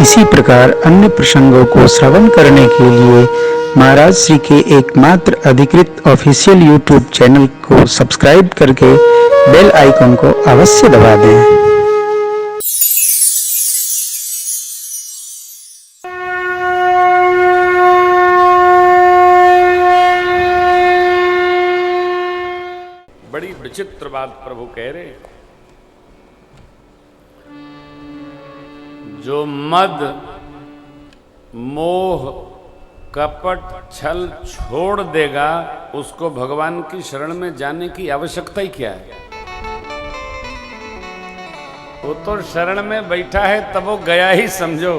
इसी प्रकार अन्य प्रसंगों को श्रवण करने के लिए महाराज श्री के एकमात्र अधिकृत ऑफिशियल यूट्यूब चैनल को सब्सक्राइब करके बेल आइकन को अवश्य दबा दें। बड़ी विचित्र बात प्रभु कह रहे, जो मद मोह कपट छल छोड़ देगा उसको भगवान की शरण में जाने की आवश्यकता ही क्या है। वो तो शरण में बैठा है तब वो गया ही समझो।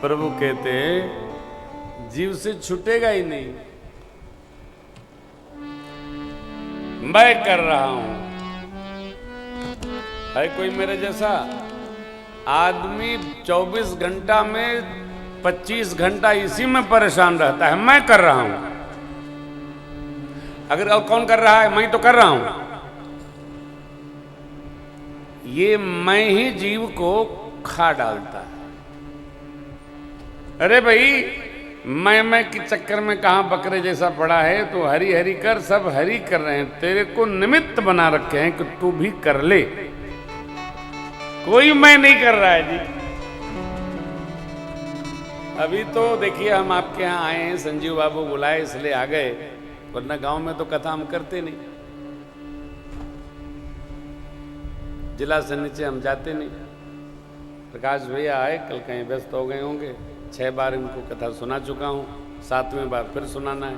प्रभु कहते जीव से छूटेगा ही नहीं। मैं कर रहा हूं, है कोई मेरे जैसा आदमी 24 घंटा में 25 घंटा इसी में परेशान रहता है, मैं कर रहा हूं। अगर और कौन कर रहा है, मैं तो कर रहा हूं। ये मैं ही जीव को खा डालता है। अरे भाई मैं के चक्कर में कहां बकरे जैसा पड़ा है, तो हरी हरी कर, सब हरी कर रहे हैं, तेरे को निमित्त बना रखे हैं कि तू भी कर ले। कोई मैं नहीं कर रहा है जी। अभी तो देखिए हम आपके यहाँ आए हैं, संजीव बाबू बुलाए इसलिए आ गए, वरना गांव में तो कथा हम करते नहीं, जिला से नीचे हम जाते नहीं। प्रकाश भैया आए, कल कहीं व्यस्त हो गए होंगे, 6 बार इनको कथा सुना चुका हूँ, 7वें बार फिर सुनाना है।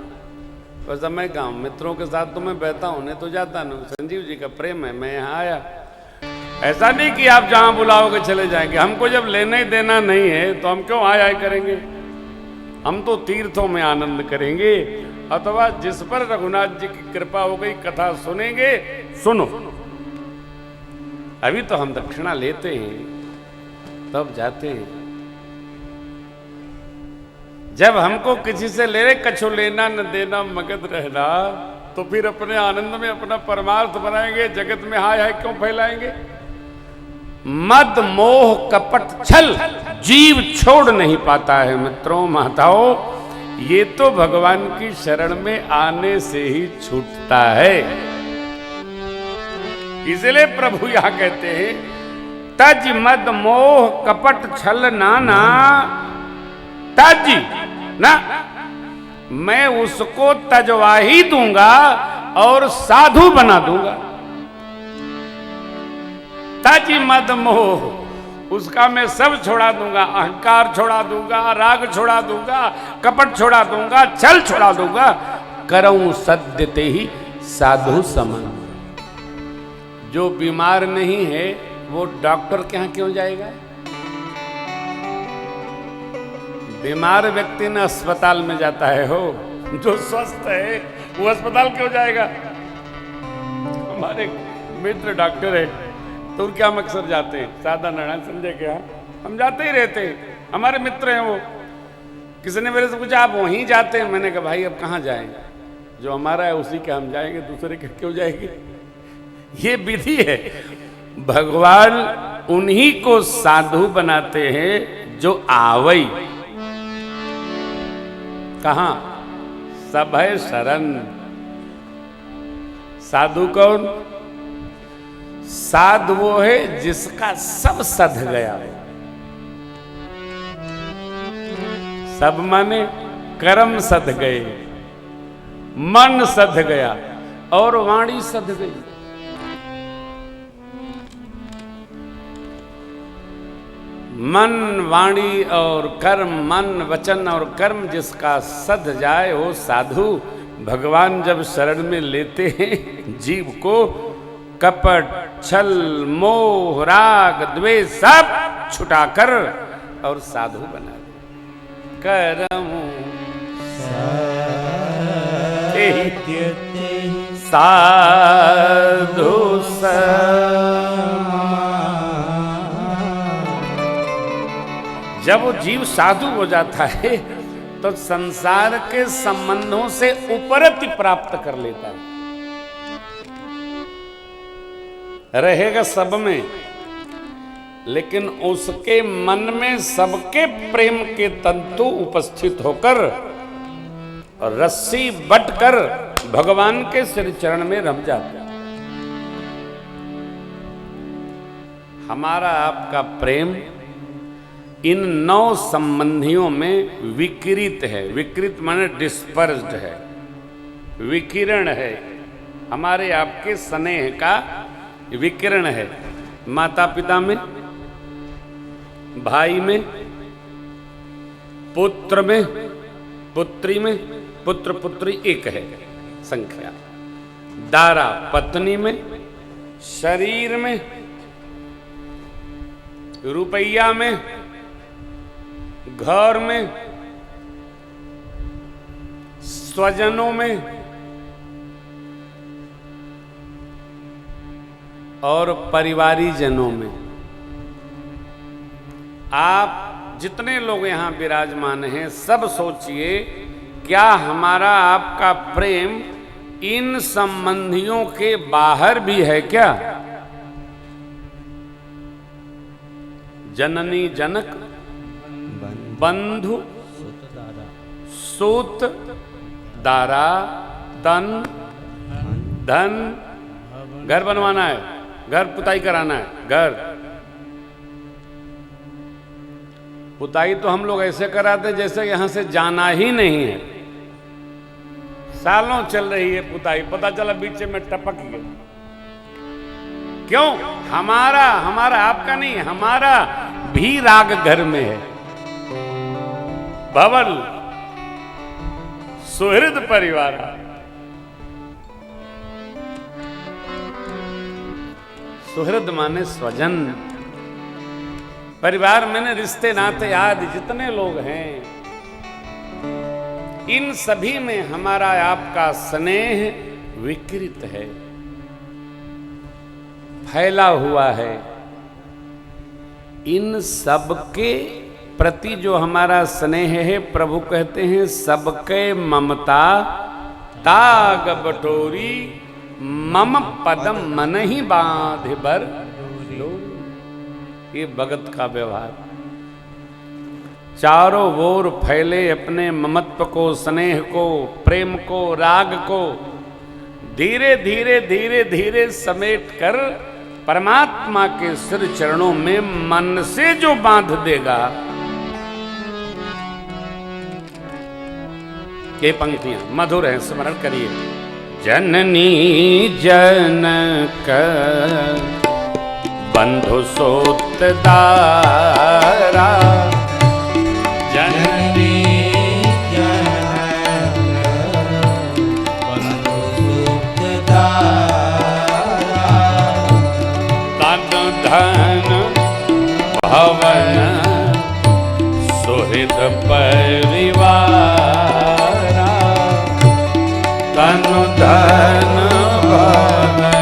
वैसा मैं गाँव मित्रों के साथ तो मैं बहता हूँ, नहीं तो जाता नहीं। संजीव जी का प्रेम है, मैं यहाँ आया। ऐसा नहीं कि आप जहाँ बुलाओगे चले जाएंगे, हमको जब लेने देना नहीं है तो हम क्यों आए करेंगे। हम तो तीर्थों में आनंद करेंगे, अथवा जिस पर रघुनाथ जी की कृपा हो गई कथा सुनेंगे। सुनो, अभी तो हम दक्षिणा लेते हैं तब जाते हैं। जब हमको किसी से ले कछु लेना न देना मगध रहना, तो फिर अपने आनंद में अपना परमार्थ बनाएंगे, जगत में हाय हाय क्यों फैलाएंगे। मद मोह कपट छल जीव छोड़ नहीं पाता है मित्रों माताओं, ये तो भगवान की शरण में आने से ही छूटता है। इसलिए प्रभु यहां कहते हैं तज मद मोह कपट छल नाना, तज ना, मैं उसको तजवा ही दूंगा और साधु बना दूंगा। तज मद मोह, उसका मैं सब छोड़ा दूंगा, अहंकार छोड़ा दूंगा, राग छोड़ा दूंगा, कपट छोड़ा दूंगा, छल छोड़ा दूंगा। करऊं सद्यते ही साधु समन। जो बीमार नहीं है वो डॉक्टर के यहां क्यों जाएगा। बीमार व्यक्ति न अस्पताल में जाता है हो, जो स्वस्थ है वो अस्पताल क्यों जाएगा। हमारे मित्र डॉक्टर है तो क्या मकसद जाते हैं, साधा नारायण संजय के यहाँ हम जाते ही रहते हैं, हमारे मित्र हैं वो। किसी ने मेरे से पूछा आप वहीं जाते हैं, मैंने कहा भाई अब कहाँ जाएंगे, जो हमारा है उसी के हम जाएंगे, दूसरे के क्यों जाएंगे। ये विधि है। भगवान उन्हीं को साधु बनाते हैं जो आवई। कहां सब है शरण। साधु कौन। साधु वो है जिसका सब सध गया है। सब माने कर्म सध गए, मन सध गया और वाणी सध गई। मन वाणी और कर्म, मन वचन और कर्म जिसका सध जाए वो साधु। भगवान जब शरण में लेते हैं जीव को, कपट छल मोह राग द्वेष सब छुटाकर और साधु बना दे। करऊं साधु जब वो जीव साधु हो जाता है तो संसार के संबंधों से उपरति प्राप्त कर लेता है। रहेगा सब में, लेकिन उसके मन में सबके प्रेम के तंतु उपस्थित होकर रस्सी बटकर भगवान के श्री चरण में रम जाते। हमारा आपका प्रेम इन 9 संबंधियों में विकृत है। विकृत माने डिस्पर्स्ड है, विकिरण है। हमारे आपके स्नेह का विकिरण है। माता पिता में, भाई में, पुत्र में, पुत्री में, पुत्र पुत्री एक है संख्या। दारा पत्नी में, शरीर में, रुपया में, घर में, स्वजनों में और परिवारी जनों में। आप जितने लोग यहां विराजमान हैं, सब सोचिए क्या हमारा आपका प्रेम इन संबंधियों के बाहर भी है क्या? जननी जनक, बंधु, सूत, दारा, तन, धन। घर बनवाना है, घर पुताई कराना है, घर पुताई तो हम लोग ऐसे कराते जैसे यहां से जाना ही नहीं है। सालों चल रही है पुताई, पता चला बीच में टपक गई। क्यों? हमारा आपका नहीं, हमारा भी राग घर में है। भवन सुहृद परिवार। सुहृद माने स्वजन, परिवार में रिश्ते नाते आदि जितने लोग हैं, इन सभी में हमारा आपका स्नेह विकृत है, फैला हुआ है। इन सबके प्रति जो हमारा स्नेह है, प्रभु कहते हैं सबके ममता ताग बटोरी, मम पदम मन ही बांध बर। ये भगत का व्यवहार। चारों ओर फैले अपने ममत्व को, स्नेह को, प्रेम को, राग को धीरे धीरे धीरे धीरे समेट कर परमात्मा के सिर चरणों में मन से जो बांध देगा। ये पंक्तियां मधुर हैं, स्मरण करिए। जननी जनक बंधु सोत दारा, जननी जनक बंधु सोत दारा, तन धन भवन सुहृद परिवारा, तन धन भवन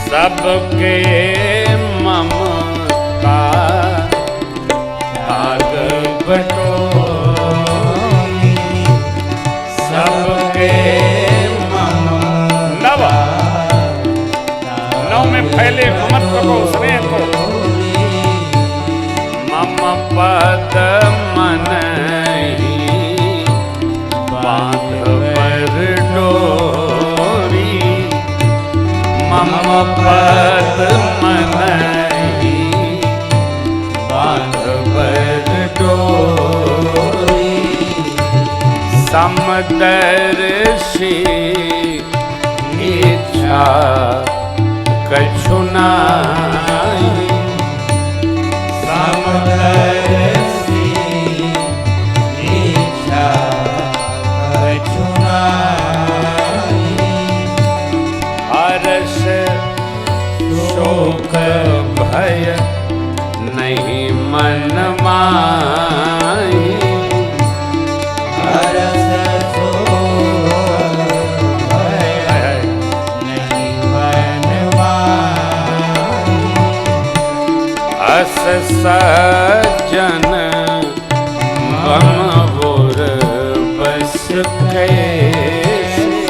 सबके ममता ताग बटोरी, सबके ममता। नौ में फैले ममत्व को, स्नेह को। मम पद मन ही बांध बर डोरी, मम पद मन ही बांध बर डोरी, समदर्शी इच्छा कछु नाहीं, समदर्शी इच्छा कछु नाहीं, हर्ष शोक भय नहीं मन माही, हर्ष शोक भय नहीं मन माही, अस सज्जन मम बुर बस कैसे,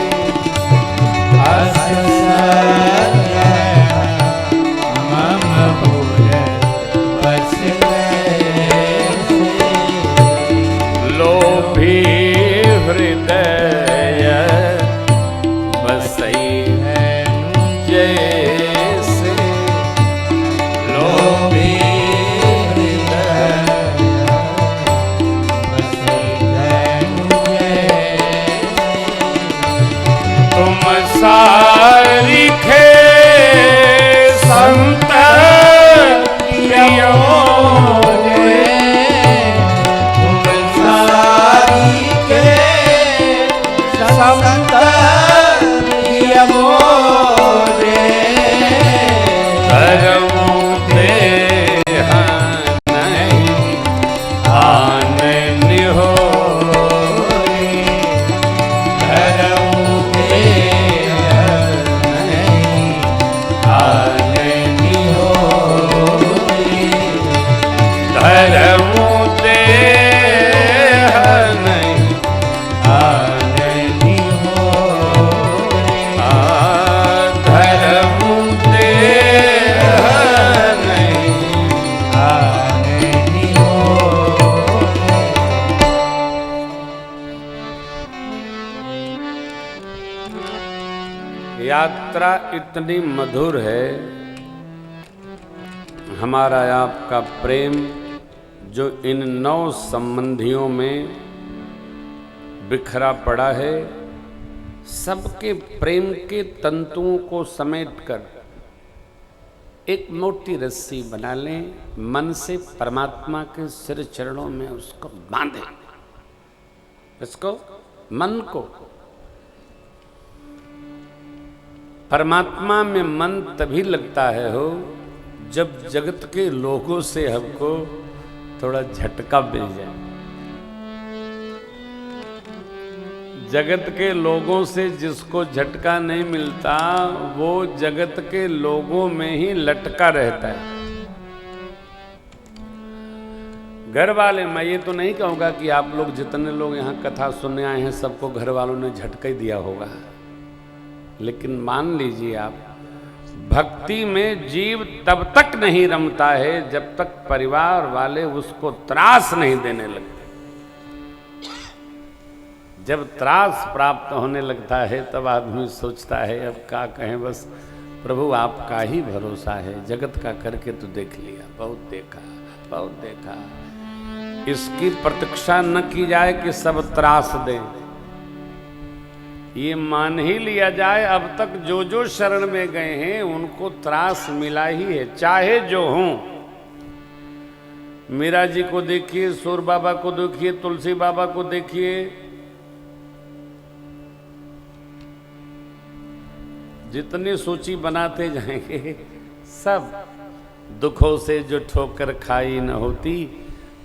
कई हैं जैसे लोभी हृदय बसे जैनु जैसे। तुम सारिखे संत प्रियो यात्रा इतनी मधुर है, हमारा आपका प्रेम जो इन 9 संबंधियों में बिखरा पड़ा है, सबके प्रेम के तंतुओं को समेटकर एक मोटी रस्सी बना लें, मन से परमात्मा के सिर चरणों में उसको बांधें। इसको मन को परमात्मा में मन तभी लगता है हो जब जगत के लोगों से हमको थोड़ा झटका मिल जाए। जगत के लोगों से जिसको झटका नहीं मिलता वो जगत के लोगों में ही लटका रहता है। घर वाले, मैं ये तो नहीं कहूँगा कि आप लोग जितने लोग यहाँ कथा सुनने आए हैं सबको घर वालों ने झटका ही दिया होगा, लेकिन मान लीजिए आप, भक्ति में जीव तब तक नहीं रमता है जब तक परिवार वाले उसको त्रास नहीं देने लगते। जब त्रास प्राप्त होने लगता है तब आदमी सोचता है अब क्या कहें, बस प्रभु आपका ही भरोसा है, जगत का करके तो देख लिया, बहुत देखा बहुत देखा। इसकी प्रतीक्षा न की जाए कि सब त्रास दें, ये मान ही लिया जाए अब तक जो जो शरण में गए हैं उनको त्रास मिला ही है, चाहे जो हों। मीरा जी को देखिए, सूर बाबा को देखिए, तुलसी बाबा को देखिए, जितनी सूची बनाते जाएंगे सब दुखों से जो ठोकर खाई न होती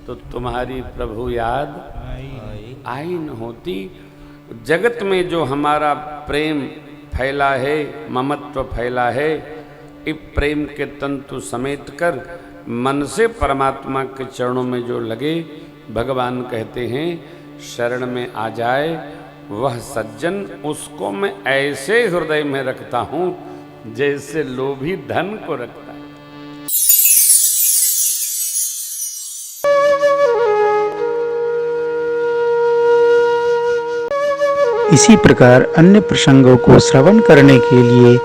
तो तुम्हारी प्रभु याद आई न होती। जगत में जो हमारा प्रेम फैला है, ममत्व फैला है, इस प्रेम के तंतु समेटकर मन से परमात्मा के चरणों में जो लगे, भगवान कहते हैं शरण में आ जाए वह सज्जन, उसको मैं ऐसे हृदय में रखता हूँ जैसे लोभी धन को रखता है। इसी प्रकार अन्य प्रसंगों को श्रवण करने के लिए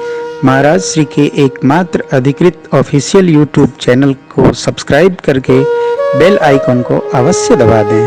महाराज श्री के एकमात्र अधिकृत ऑफिशियल यूट्यूब चैनल को सब्सक्राइब करके बेल आइकन को अवश्य दबा दें।